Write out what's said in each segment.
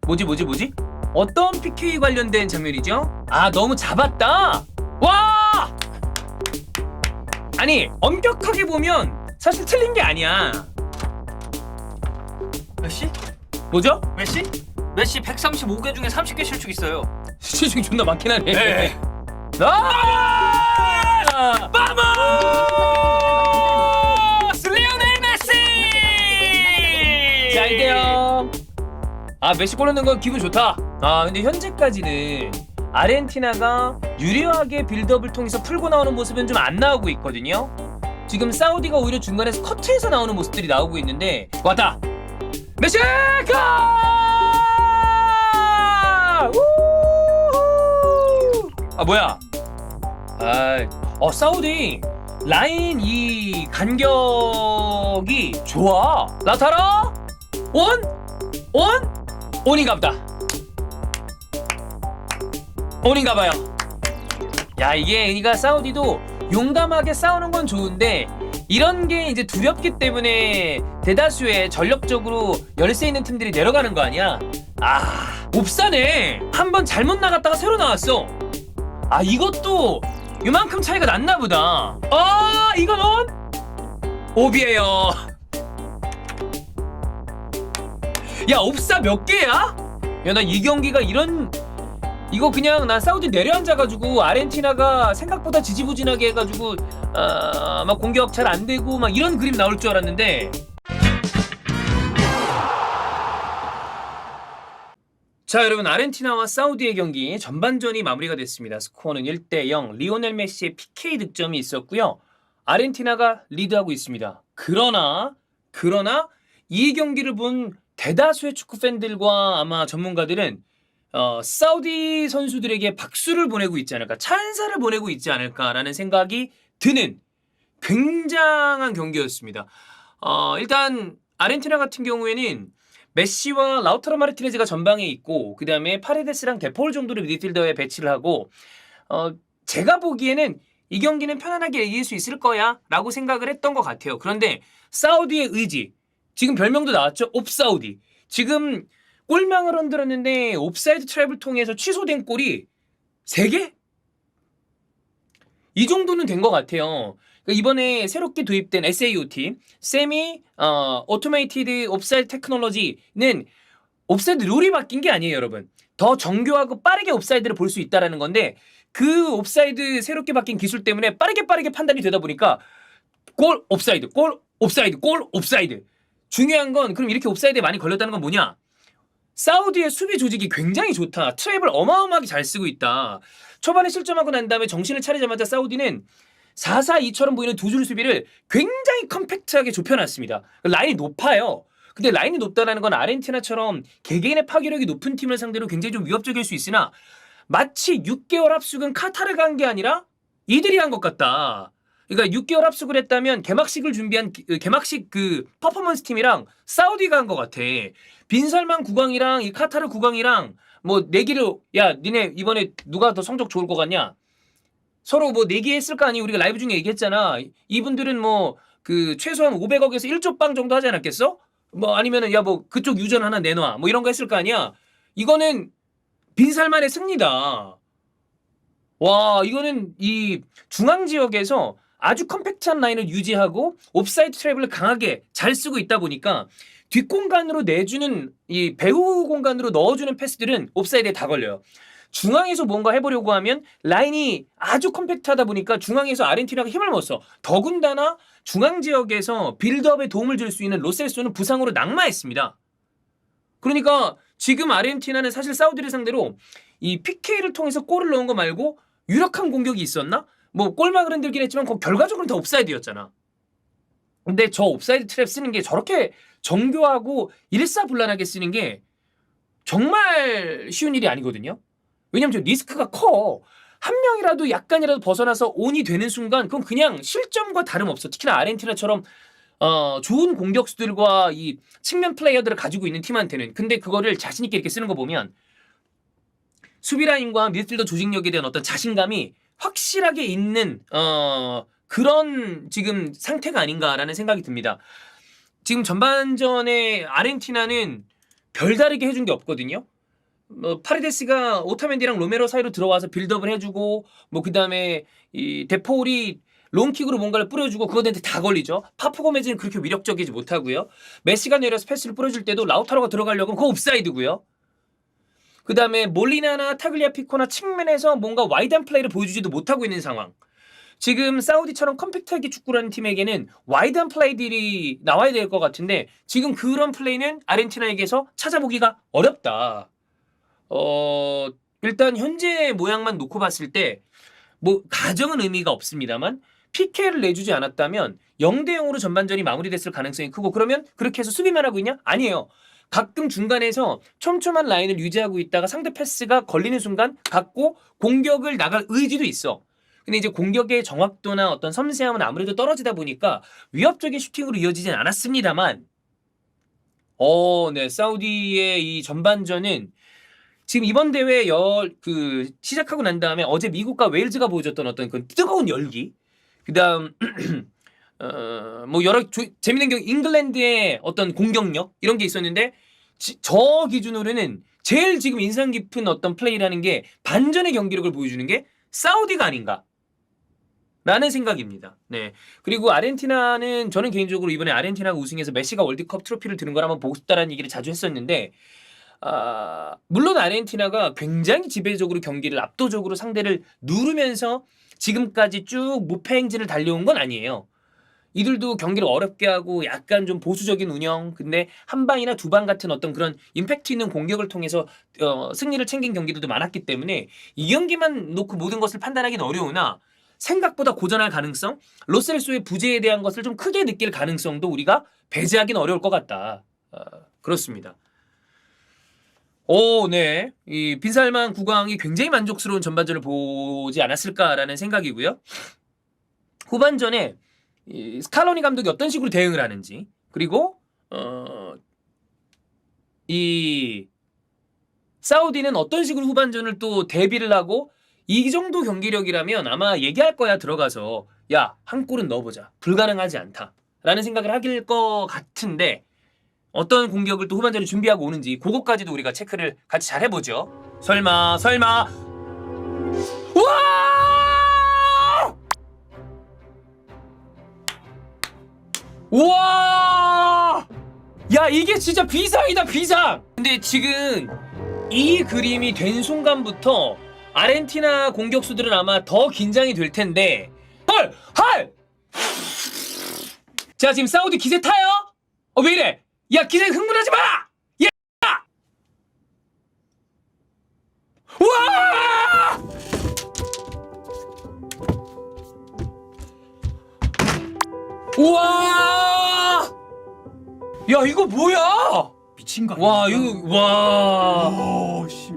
뭐지? 어떤 PK 관련된 장면이죠? 아, 너무 잡았다. 와! 아니, 엄격하게 보면 사실 틀린 게 아니야. 메시? 뭐죠? 메시? 메시 135개 중에 30개 실축 있어요. 실축이 존나 많긴 하네. 네. 아! 바모스! 리오넬 메시! 자, 이대요. 아, 메시 골 넣는 건 기분 좋다. 아, 근데 현재까지는 아르헨티나가 유리하게 빌드업을 통해서 풀고 나오는 모습은 좀 안 나오고 있거든요. 지금 사우디가 오히려 중간에서 커트해서 나오는 모습들이 나오고 있는데 왔다. 메시! 골! 우후! 아, 뭐야? 사우디 라인 이 간격이 좋아. 라타라 온인갑다. 온인가봐요. 야, 이게 그러니까 사우디도 용감하게 싸우는 건 좋은데 이런 게 이제 두렵기 때문에 대다수의 전력적으로 열세 있는 팀들이 내려가는 거 아니야? 아, 옵사네. 한번 잘못 나갔다가 새로 나왔어. 아, 이것도 이만큼 차이가 났나 보다. 아, 이건 온? 옵이에요. 야, 옵사 몇 개야? 야, 나 이 경기가 이거 그냥 나 사우디 내려앉아가지고 아르헨티나가 생각보다 지지부진하게 해가지고 막 공격 잘 안 되고 막 이런 그림 나올 줄 알았는데. 자, 여러분, 아르헨티나와 사우디의 경기 전반전이 마무리가 됐습니다. 스코어는 1대0, 리오넬 메시의 PK 득점이 있었고요. 아르헨티나가 리드하고 있습니다. 그러나 이 경기를 본 대다수의 축구 팬들과 아마 전문가들은 사우디 선수들에게 박수를 보내고 있지 않을까, 찬사를 보내고 있지 않을까라는 생각이 드는 굉장한 경기였습니다. 일단 아르헨티나 같은 경우에는 메시와 라우타로 마르티네즈가 전방에 있고 그 다음에 파레데스랑 데폴 정도를 미드필더에 배치를 하고 제가 보기에는 이 경기는 편안하게 이길 수 있을 거야 라고 생각을 했던 것 같아요. 그런데 사우디의 의지, 지금 별명도 나왔죠. 옵사우디. 지금 골망을 흔들었는데 옵사이드 트랩을 통해서 취소된 골이 3개? 이 정도는 된 것 같아요. 이번에 새롭게 도입된 SAOT, 세미 오토메이티드 옵사이드 테크놀로지는 옵사이드 룰이 바뀐 게 아니에요, 여러분. 더 정교하고 빠르게 옵사이드를 볼 수 있다는 건데 그 옵사이드 새롭게 바뀐 기술 때문에 빠르게 판단이 되다 보니까 골 옵사이드, 골 옵사이드, 골 옵사이드. 중요한 건 그럼 이렇게 옵사이드에 많이 걸렸다는 건 뭐냐? 사우디의 수비 조직이 굉장히 좋다. 트랩을 어마어마하게 잘 쓰고 있다. 초반에 실점하고 난 다음에 정신을 차리자마자 사우디는 4-4-2처럼 보이는 두 줄 수비를 굉장히 컴팩트하게 좁혀놨습니다. 라인이 높아요. 근데 라인이 높다는 건 아르헨티나처럼 개개인의 파괴력이 높은 팀을 상대로 굉장히 좀 위협적일 수 있으나 마치 6개월 합숙은 카타르가 한 게 아니라 이들이 한 것 같다. 그러니까 6개월 합숙을 했다면 개막식을 준비한 개막식 그 퍼포먼스 팀이랑 사우디가 한 것 같아. 빈살만 국왕이랑 이 카타르 국왕이랑 뭐 내기를, 야 니네 이번에 누가 더 성적 좋을 것 같냐? 서로 뭐 내기 했을 거 아니? 우리가 라이브 중에 얘기했잖아. 이분들은 뭐 그 최소한 500억에서 1조 빵 정도 하지 않았겠어? 뭐 아니면은 야 뭐 그쪽 유전 하나 내놔 뭐 이런 거 했을 거 아니야? 이거는 빈살만의 승리다. 와, 이거는 이 중앙 지역에서 아주 컴팩트한 라인을 유지하고 옵사이드 트랩을 강하게 잘 쓰고 있다 보니까 뒷공간으로 내주는 이 배후 공간으로 넣어주는 패스들은 옵사이드에 다 걸려요. 중앙에서 뭔가 해보려고 하면 라인이 아주 컴팩트하다 보니까 중앙에서 아르헨티나가 힘을 못 써. 더군다나 중앙 지역에서 빌드업에 도움을 줄 수 있는 로셀소는 부상으로 낙마했습니다. 그러니까 지금 아르헨티나는 사실 사우디를 상대로 이 PK를 통해서 골을 넣은 거 말고 유력한 공격이 있었나? 뭐 골망을 흔들긴 했지만 결과적으로는 다 옵사이드였잖아. 근데 저 옵사이드 트랩 쓰는 게 저렇게 정교하고 일사불란하게 쓰는 게 정말 쉬운 일이 아니거든요. 왜냐면 저 리스크가 커. 한 명이라도 약간이라도 벗어나서 온이 되는 순간 그건 그냥 실점과 다름없어. 특히나 아르헨티나처럼 좋은 공격수들과 이 측면 플레이어들을 가지고 있는 팀한테는. 근데 그거를 자신 있게 이렇게 쓰는 거 보면 수비 라인과 미드필더 조직력에 대한 어떤 자신감이 확실하게 있는 그런 지금 상태가 아닌가라는 생각이 듭니다. 지금 전반전에 아르헨티나는 별다르게 해준 게 없거든요. 뭐 파레데스가 오타멘디랑 로메로 사이로 들어와서 빌드업을 해주고 뭐 그다음에 이 데폴이 롱킥으로 뭔가를 뿌려주고 그거한테 다 걸리죠. 파프 고메즈는 그렇게 위력적이지 못하고요. 메시가 내려서 패스를 뿌려줄 때도 라우타로가 들어가려고 하면 그거 옵사이드고요. 그다음에 몰리나나 타글리아피코나 측면에서 뭔가 와이드한 플레이를 보여주지도 못하고 있는 상황. 지금 사우디처럼 컴팩트하게 축구라는 팀에게는 와이드한 플레이들이 나와야 될 것 같은데 지금 그런 플레이는 아르헨티나에게서 찾아보기가 어렵다. 일단 현재 모양만 놓고 봤을 때 뭐 가정은 의미가 없습니다만 PK를 내주지 않았다면 0대 0으로 전반전이 마무리됐을 가능성이 크고 그러면 그렇게 해서 수비만 하고 있냐? 아니에요. 가끔 중간에서 촘촘한 라인을 유지하고 있다가 상대 패스가 걸리는 순간 갖고 공격을 나갈 의지도 있어. 근데 이제 공격의 정확도나 어떤 섬세함은 아무래도 떨어지다 보니까 위협적인 슈팅으로 이어지진 않았습니다만 네, 사우디의 이 전반전은 지금 이번 대회 시작하고 난 다음에 어제 미국과 웨일즈가 보여줬던 어떤 그 뜨거운 열기, 그다음 뭐 여러 재밌는 경우 잉글랜드의 어떤 공격력 이런 게 있었는데 저 기준으로는 제일 지금 인상 깊은 어떤 플레이라는 게 반전의 경기력을 보여주는 게 사우디가 아닌가. 라는 생각입니다. 네. 그리고 아르헨티나는 저는 개인적으로 이번에 아르헨티나가 우승해서 메시가 월드컵 트로피를 드는 걸 한번 보고 싶다라는 얘기를 자주 했었는데 물론 아르헨티나가 굉장히 지배적으로 경기를 압도적으로 상대를 누르면서 지금까지 쭉 무패 행진을 달려온 건 아니에요. 이들도 경기를 어렵게 하고 약간 좀 보수적인 운영, 근데 한 방이나 두 방 같은 어떤 그런 임팩트 있는 공격을 통해서 승리를 챙긴 경기들도 많았기 때문에 이 경기만 놓고 모든 것을 판단하기는 어려우나 생각보다 고전할 가능성, 로셀소의 부재에 대한 것을 좀 크게 느낄 가능성도 우리가 배제하기는 어려울 것 같다. 그렇습니다. 네. 이 빈살만 국왕이 굉장히 만족스러운 전반전을 보지 않았을까라는 생각이고요. 후반전에 이 스칼로니 감독이 어떤 식으로 대응을 하는지, 그리고 이 사우디는 어떤 식으로 후반전을 또 대비를 하고 이 정도 경기력이라면 아마 얘기할 거야 들어가서 야, 한 골은 넣어보자. 불가능하지 않다. 라는 생각을 하길 것 같은데 어떤 공격을 또 후반전에 준비하고 오는지 그것까지도 우리가 체크를 같이 잘 해보죠. 설마 우와! 야, 이게 진짜 비상이다, 비상! 근데 지금 이 그림이 된 순간부터 아르헨티나 공격수들은 아마 더 긴장이 될 텐데 헐! 자, 지금 사우디 기세 타요? 왜 이래? 야, 기세 흥분하지 마! 야! 우와! 우와! 야, 이거 뭐야? 미친 거 아니야? 와, 이거 와. 씨.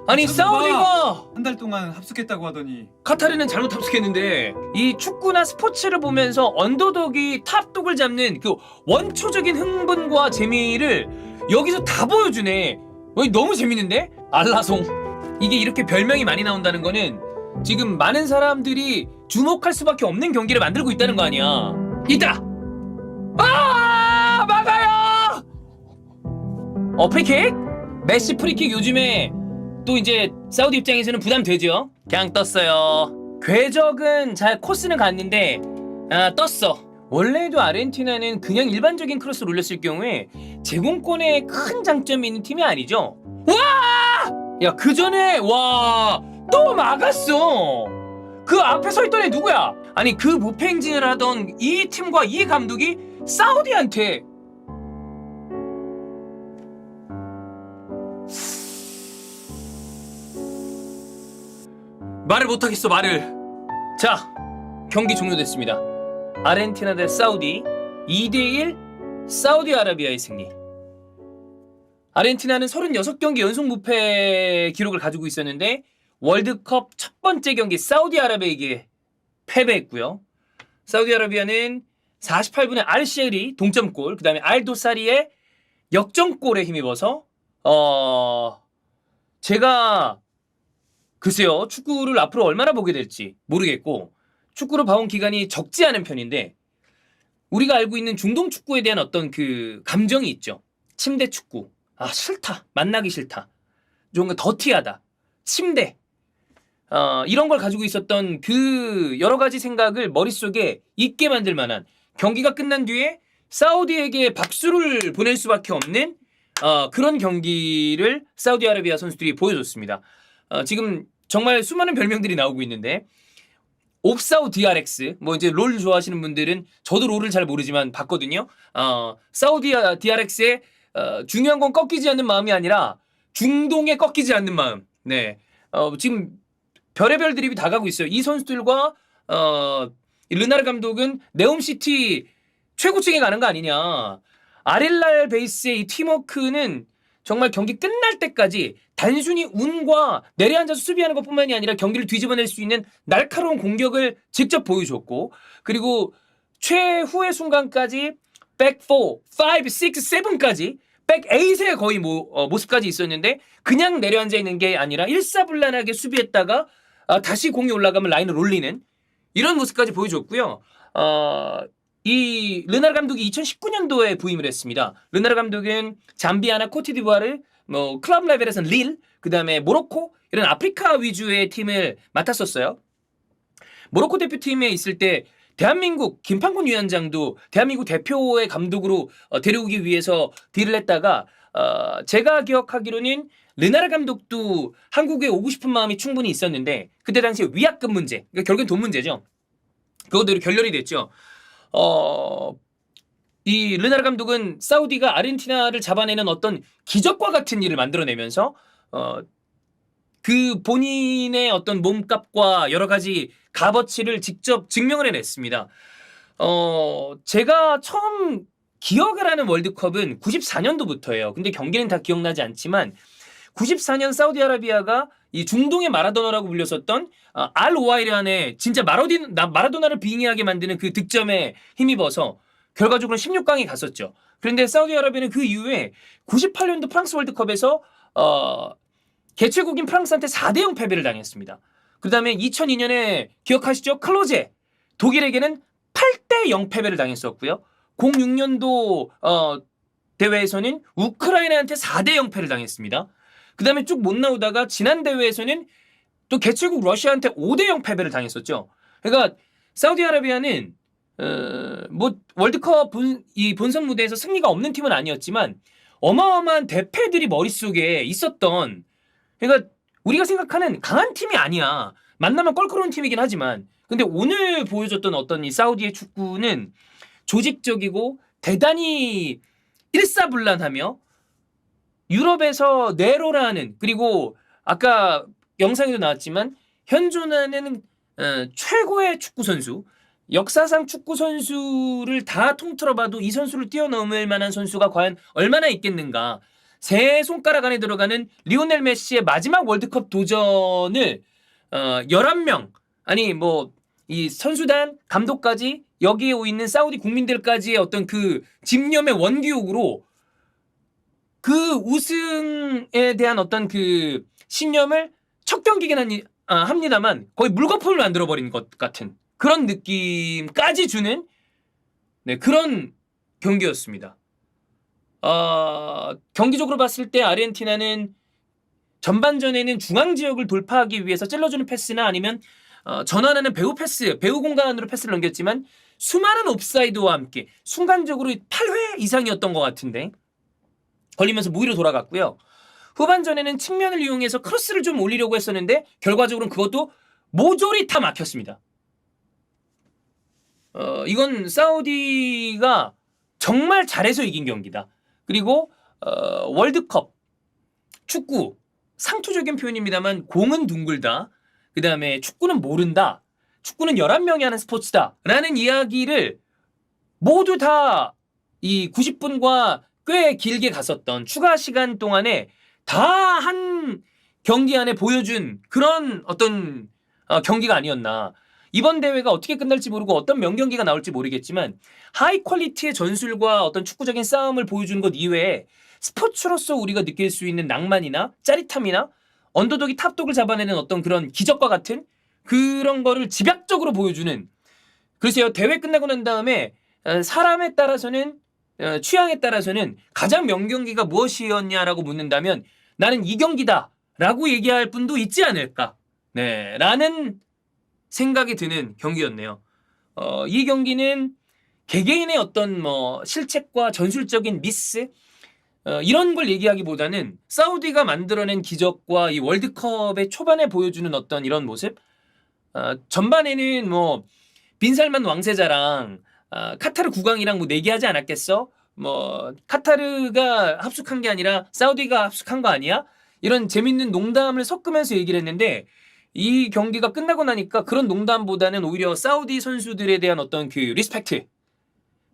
아니, 사우디가 한 달 동안 합숙했다고 하더니 카타르는 잘못 합숙했는데 이 축구나 스포츠를 보면서 언더독이 탑독을 잡는 그 원초적인 흥분과 재미를 여기서 다 보여주네. 너무 재밌는데? 알라송. 이게 이렇게 별명이 많이 나온다는 거는 지금 많은 사람들이 주목할 수밖에 없는 경기를 만들고 있다는 거 아니야. 있다! 막아요! 프리킥? 메시 프리킥 요즘에 또 이제 사우디 입장에서는 부담되죠. 그냥 떴어요. 궤적은 잘 코스는 갔는데 떴어. 원래도 아르헨티나는 그냥 일반적인 크로스를 올렸을 경우에 제공권에 큰 장점이 있는 팀이 아니죠. 와! 야, 그 전에 또 막았어. 그 앞에 서 있던 애 누구야? 아니, 그 무패 행진을 하던 이 팀과 이 감독이 사우디한테 말을 못하겠어, 말을. 자, 경기 종료됐습니다. 아르헨티나 대 사우디 2대1 사우디아라비아의 승리. 아르헨티나는 36경기 연속 무패 기록을 가지고 있었는데 월드컵 첫 번째 경기 사우디아라비아에게 패배했고요. 사우디아라비아는 48분에 알셰리 동점골, 그 다음에 알도사리의 역전골에 힘입어서 제가 글쎄요, 축구를 앞으로 얼마나 보게 될지 모르겠고 축구를 봐온 기간이 적지 않은 편인데 우리가 알고 있는 중동 축구에 대한 어떤 그 감정이 있죠. 침대 축구. 싫다. 만나기 싫다. 좀 더티하다, 침대, 이런 걸 가지고 있었던 그 여러 가지 생각을 머릿속에 있게 만들 만한, 경기가 끝난 뒤에 사우디에게 박수를 보낼 수밖에 없는 그런 경기를 사우디아라비아 선수들이 보여줬습니다. 지금 정말 수많은 별명들이 나오고 있는데, 옵사우 DRX, 뭐 이제 롤 좋아하시는 분들은, 저도 롤을 잘 모르지만 봤거든요. 사우디 DRX의 중요한 건 꺾이지 않는 마음이 아니라 중동에 꺾이지 않는 마음. 네, 지금 별의별 드립이 다 가고 있어요. 이 선수들과 르나르 감독은 네옴시티 최고층에 가는 거 아니냐. 아릴랄 베이스의 이 팀워크는 정말 경기 끝날 때까지 단순히 운과 내려앉아서 수비하는 것뿐만이 아니라 경기를 뒤집어낼 수 있는 날카로운 공격을 직접 보여줬고, 그리고 최후의 순간까지 백 4, 5, 6, 7까지 백 8의 거의 모습까지 있었는데, 그냥 내려앉아 있는 게 아니라 일사불란하게 수비했다가 다시 공이 올라가면 라인을 올리는 이런 모습까지 보여줬고요. 이 르나르 감독이 2019년도에 부임을 했습니다. 르나르 감독은 잠비아나 코트디부아르, 클럽 레벨에서는 릴, 그 다음에 모로코, 이런 아프리카 위주의 팀을 맡았었어요. 모로코 대표팀에 있을 때 대한민국 김판곤 위원장도 대한민국 대표의 감독으로 데려오기 위해서 딜을 했다가, 제가 기억하기로는 르나르 감독도 한국에 오고 싶은 마음이 충분히 있었는데, 그때 당시에 위약금 문제, 그러니까 결국엔 돈 문제죠. 그것대로 결렬이 됐죠. 이 르나르 감독은 사우디가 아르헨티나를 잡아내는 어떤 기적과 같은 일을 만들어내면서 그 본인의 어떤 몸값과 여러 가지 값어치를 직접 증명을 해냈습니다. 제가 처음 기억을 하는 월드컵은 94년도부터예요. 근데 경기는 다 기억나지 않지만 94년 사우디아라비아가 이 중동의 마라도나라고 불렸었던 알 오와이란의 진짜 마라도나를 빙의하게 만드는 그 득점에 힘입어서 결과적으로 16강에 갔었죠. 그런데 사우디아라비아는 그 이후에 98년도 프랑스 월드컵에서 개최국인 프랑스한테 4대0 패배를 당했습니다. 그 다음에 2002년에 기억하시죠? 클로제, 독일에게는 8대0 패배를 당했었고요. 06년도 대회에서는 우크라이나한테 4대0 패를 당했습니다. 그 다음에 쭉 못 나오다가 지난 대회에서는 또 개최국 러시아한테 5대0 패배를 당했었죠. 그러니까 사우디아라비아는 월드컵 본선 무대에서 승리가 없는 팀은 아니었지만 어마어마한 대패들이 머릿속에 있었던, 그러니까 우리가 생각하는 강한 팀이 아니야. 만나면 껄끄러운 팀이긴 하지만, 근데 오늘 보여줬던 어떤 이 사우디의 축구는 조직적이고 대단히 일사불란하며 유럽에서 네로라는, 그리고 아까 영상에도 나왔지만 현존하는 최고의 축구 선수, 역사상 축구 선수를 다 통틀어봐도 이 선수를 뛰어넘을 만한 선수가 과연 얼마나 있겠는가. 세 손가락 안에 들어가는 리오넬 메시의 마지막 월드컵 도전을 11명, 아니 이 선수단 감독까지 여기에 있는 사우디 국민들까지의 어떤 그 집념의 원기옥으로 그 우승에 대한 어떤 그 신념을 첫 경기긴 합니다만 거의 물거품을 만들어버린 것 같은 그런 느낌까지 주는, 네, 그런 경기였습니다. 경기적으로 봤을 때 아르헨티나는 전반전에는 중앙 지역을 돌파하기 위해서 찔러주는 패스나 아니면 전환하는 배우 공간으로 패스를 넘겼지만 수많은 옵사이드와 함께 순간적으로 8회 이상이었던 것 같은데 걸리면서 무위로 돌아갔고요. 후반전에는 측면을 이용해서 크로스를 좀 올리려고 했었는데 결과적으로는 그것도 모조리 다 막혔습니다. 이건 사우디가 정말 잘해서 이긴 경기다. 그리고 월드컵 축구 상투적인 표현입니다만 공은 둥글다. 그 다음에 축구는 모른다. 축구는 11명이 하는 스포츠다. 라는 이야기를 모두 다 이 90분과 꽤 길게 갔었던 추가 시간 동안에 다 한 경기 안에 보여준 그런 어떤 경기가 아니었나. 이번 대회가 어떻게 끝날지 모르고 어떤 명경기가 나올지 모르겠지만 하이 퀄리티의 전술과 어떤 축구적인 싸움을 보여주는 것 이외에 스포츠로서 우리가 느낄 수 있는 낭만이나 짜릿함이나 언더독이 탑독을 잡아내는 어떤 그런 기적과 같은 그런 거를 집약적으로 보여주는, 글쎄요, 대회 끝나고 난 다음에 사람에 따라서는 취향에 따라서는 가장 명경기가 무엇이었냐라고 묻는다면 나는 이 경기다 라고 얘기할 분도 있지 않을까. 네, 라는 생각이 드는 경기였네요. 이 경기는 개개인의 어떤 뭐 실책과 전술적인 미스 이런 걸 얘기하기보다는 사우디가 만들어낸 기적과 이 월드컵의 초반에 보여주는 어떤 이런 모습 전반에는 뭐 빈살만 왕세자랑 카타르 국왕이랑 뭐 내기하지 않았겠어? 뭐 카타르가 합숙한 게 아니라 사우디가 합숙한 거 아니야? 이런 재밌는 농담을 섞으면서 얘기를 했는데 이 경기가 끝나고 나니까 그런 농담보다는 오히려 사우디 선수들에 대한 어떤 그 리스펙트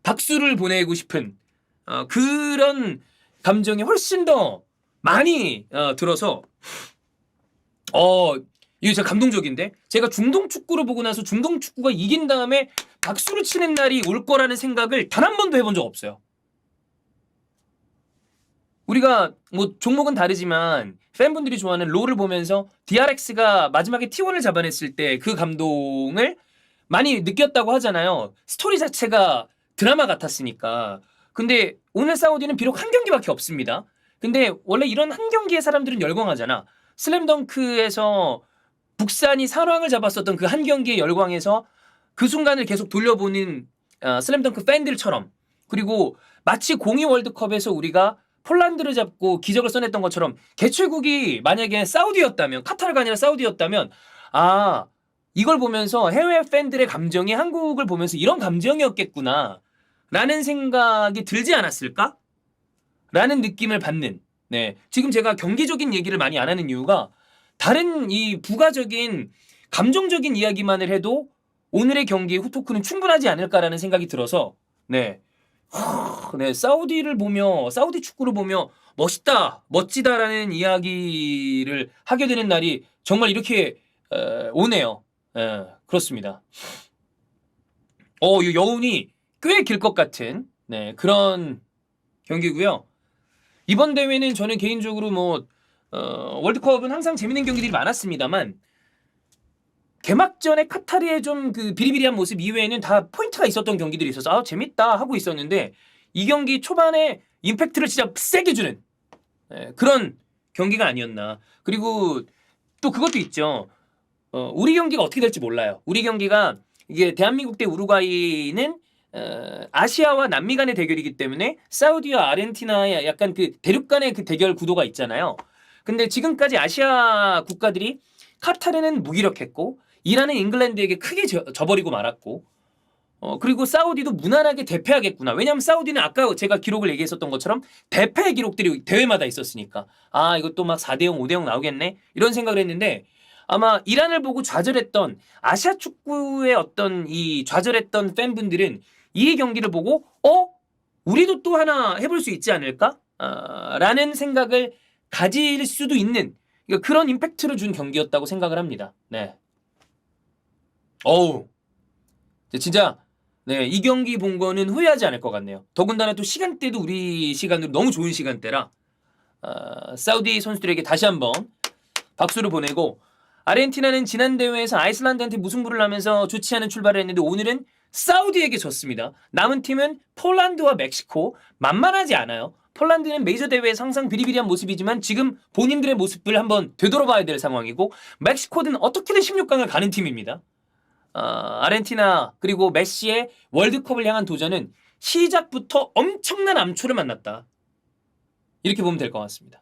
박수를 보내고 싶은 그런 감정이 훨씬 더 많이 들어서 이거 진짜 감동적인데 제가 중동 축구를 보고 나서 중동 축구가 이긴 다음에 박수를 치는 날이 올 거라는 생각을 단 한 번도 해본 적 없어요. 우리가 뭐 종목은 다르지만 팬분들이 좋아하는 롤을 보면서 DRX가 마지막에 T1을 잡아냈을 때 그 감동을 많이 느꼈다고 하잖아요. 스토리 자체가 드라마 같았으니까. 근데 오늘 사우디는 비록 한 경기밖에 없습니다. 근데 원래 이런 한 경기에 사람들은 열광하잖아. 슬램덩크에서 북산이 사랑을 잡았었던 그 한 경기의 열광에서 그 순간을 계속 돌려보는 슬램덩크 팬들처럼 그리고 마치 02 월드컵에서 우리가 폴란드를 잡고 기적을 써냈던 것처럼 개최국이 만약에 사우디였다면 카타르가 아니라 사우디였다면 이걸 보면서 해외 팬들의 감정이 한국을 보면서 이런 감정이었겠구나 라는 생각이 들지 않았을까? 라는 느낌을 받는 네, 지금 제가 경기적인 얘기를 많이 안 하는 이유가 다른 이 부가적인 감정적인 이야기만을 해도 오늘의 경기의 후토크는 충분하지 않을까라는 생각이 들어서 네, 사우디를 보며 사우디 축구를 보며 멋있다, 멋지다라는 이야기를 하게 되는 날이 정말 이렇게 오네요. 그렇습니다. 이 여운이 꽤 길 것 같은 네, 그런 경기고요. 이번 대회는 저는 개인적으로 뭐 월드컵은 항상 재밌는 경기들이 많았습니다만 개막전에 카타르의 좀 그 비리비리한 모습 이외에는 다 포인트가 있었던 경기들이 있어서 재밌다 하고 있었는데 이 경기 초반에 임팩트를 진짜 세게 주는 그런 경기가 아니었나. 그리고 또 그것도 있죠. 우리 경기가 어떻게 될지 몰라요. 우리 경기가 이게 대한민국 대 우루과이는 아시아와 남미 간의 대결이기 때문에 사우디와 아르헨티나의 약간 그 대륙 간의 그 대결 구도가 있잖아요. 근데 지금까지 아시아 국가들이 카타르는 무기력했고 이란은 잉글랜드에게 크게 져버리고 말았고 그리고 사우디도 무난하게 대패하겠구나. 왜냐하면 사우디는 아까 제가 기록을 얘기했었던 것처럼 대패 기록들이 대회마다 있었으니까 이것도 막 4대0 5대0 나오겠네 이런 생각을 했는데 아마 이란을 보고 좌절했던 아시아 축구의 어떤 이 좌절했던 팬분들은 이 경기를 보고 우리도 또 하나 해볼 수 있지 않을까? 라는 생각을 가질 수도 있는 그런 임팩트를 준 경기였다고 생각을 합니다. 네. 진짜 네, 이 경기 본 거는 후회하지 않을 것 같네요. 더군다나 또 시간대도 우리 시간으로 너무 좋은 시간대라 사우디 선수들에게 다시 한번 박수를 보내고 아르헨티나는 지난 대회에서 아이슬란드한테 무승부를 하면서 좋지 않은 출발을 했는데 오늘은 사우디에게 졌습니다. 남은 팀은 폴란드와 멕시코. 만만하지 않아요. 폴란드는 메이저 대회에서 항상 비리비리한 모습이지만 지금 본인들의 모습을 한번 되돌아봐야 될 상황이고 멕시코는 어떻게든 16강을 가는 팀입니다. 아르헨티나 그리고 메시의 월드컵을 향한 도전은 시작부터 엄청난 암초를 만났다. 이렇게 보면 될 것 같습니다.